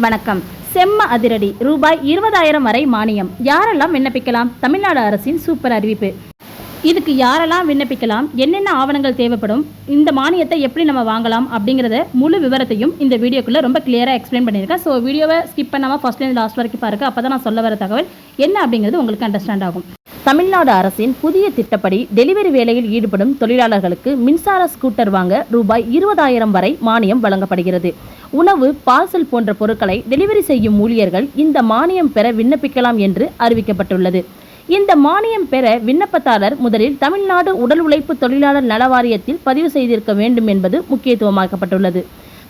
வணக்கம். செம்ம அதிரடி ரூபாய் 20,000 வரை மானியம். யாரெல்லாம் விண்ணப்பிக்கலாம்? தமிழ்நாடு அரசின் சூப்பர் அறிவிப்பு. இதுக்கு யாரெல்லாம் விண்ணப்பிக்கலாம், என்னென்ன ஆவணங்கள் தேவைப்படும், இந்த மானியத்தை எப்படி நம்ம வாங்கலாம் அப்படிங்கிறத முழு விவரத்தையும் இந்த வீடியோக்குள்ளே ரொம்ப கிளியராக எக்ஸ்பிளைன் பண்ணியிருக்கேன். ஸோ வீடியோவை ஸ்கிப் பண்ணாமல் ஃபர்ஸ்ட்லேருந்து லாஸ்ட் வரைக்கும் பாருங்கள். அப்போ தான் நான் சொல்ல வர தகவல் என்ன அப்படிங்கிறது உங்களுக்கு அண்டர்ஸ்டாண்ட் ஆகும். தமிழ்நாடு அரசின் புதிய திட்டப்படி டெலிவரி வேலையில் ஈடுபடும் தொழிலாளர்களுக்கு மின்சார ஸ்கூட்டர் வாங்க ரூபாய் 20,000 வரை மானியம் வழங்கப்படுகிறது. உணவு, பார்சல் போன்ற பொருட்களை டெலிவரி செய்யும் ஊழியர்கள் இந்த மானியம் பெற விண்ணப்பிக்கலாம் என்று அறிவிக்கப்பட்டுள்ளது. இந்த மானியம் பெற விண்ணப்பதாரர் முதலில் தமிழ்நாடு உடல் உழைப்பு தொழிலாளர் நல வாரியத்தில் பதிவு செய்திருக்க வேண்டும் என்பது முக்கியத்துவமாக்கப்பட்டுள்ளது.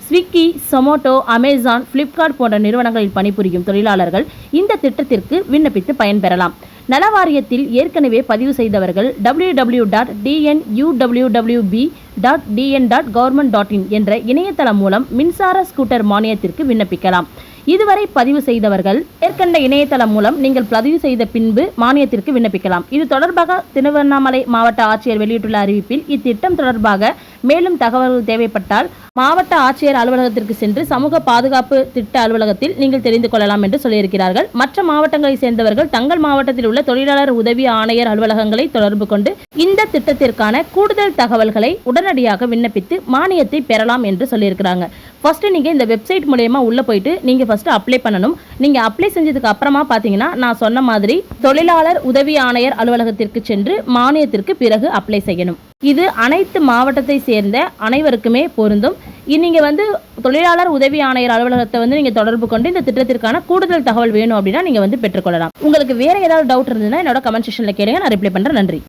ஸ்விக்கி, சொமோட்டோ, அமேசான், பிளிப்கார்ட் போன்ற நிறுவனங்களில் பணிபுரியும் தொழிலாளர்கள் இந்த திட்டத்திற்கு விண்ணப்பித்து பயன்பெறலாம். நல வாரியத்தில் ஏற்கனவே பதிவு செய்தவர்கள் www.dnuwwb.dn.government.in என்ற இணையதளம் மூலம் மின்சார ஸ்கூட்டர் மானியத்திற்கு விண்ணப்பிக்கலாம். இதுவரை பதிவு செய்தவர்கள் மேற்கண்ட இணையதளம் மூலம் நீங்கள் பதிவு செய்த பின்பு மானியத்திற்கு விண்ணப்பிக்கலாம். இது தொடர்பாக திருவண்ணாமலை மாவட்ட ஆட்சியர் வெளியிட்டுள்ள அறிவிப்பில் இத்திட்டம் தொடர்பாக மேலும் தகவல்கள் தேவைப்பட்டால் மாவட்ட ஆட்சியர் அலுவலகத்திற்கு சென்று சமூக பாதுகாப்பு திட்ட அலுவலகத்தில் நீங்கள் தெரிந்து கொள்ளலாம் என்று சொல்லியிருக்கிறார்கள். மற்ற மாவட்டங்களை சேர்ந்தவர்கள் தங்கள் மாவட்டத்தில் உள்ள தொழிலாளர் உதவி ஆணையர் அலுவலகங்களை தொடர்பு கொண்டு இந்த திட்டத்திற்கான கூடுதல் தகவல்களை உடனடியாக விண்ணப்பித்து மானியத்தை பெறலாம் என்று சொல்லியிருக்கிறாங்க. ஃபர்ஸ்ட் நீங்க இந்த வெப்சைட் மூலமா உள்ள போயிட்டு நீங்க ஃபர்ஸ்ட் அப்ளை பண்ணணும். நீங்க அப்ளை செஞ்சதுக்கு அப்புறமா பாத்தீங்கன்னா நான் சொன்ன மாதிரி தொழிலாளர் உதவி ஆணையர் அலுவலகத்திற்கு சென்று மானியத்திற்கு பிறகு அப்ளை செய்யணும். இது அனைத்து மாவட்டத்தை சேர்ந்த அனைவருக்குமே பொருந்தும். நீங்க தொழிலாளர் உதவி ஆணையர் அலுவலகத்தை நீங்க தொடர்பு கொண்டு இந்த திட்டத்திற்கான கூடுதல் தகவல் வேணும் அப்படின்னா நீங்க பெற்றுக்கொள்ளலாம். உங்களுக்கு வேற ஏதாவது டவுட் இருந்ததுன்னா என்னோட கமெண்ட் செக்ஷன்ல கேளுங்க, நான் ரிப்ளை பண்றேன். நன்றி.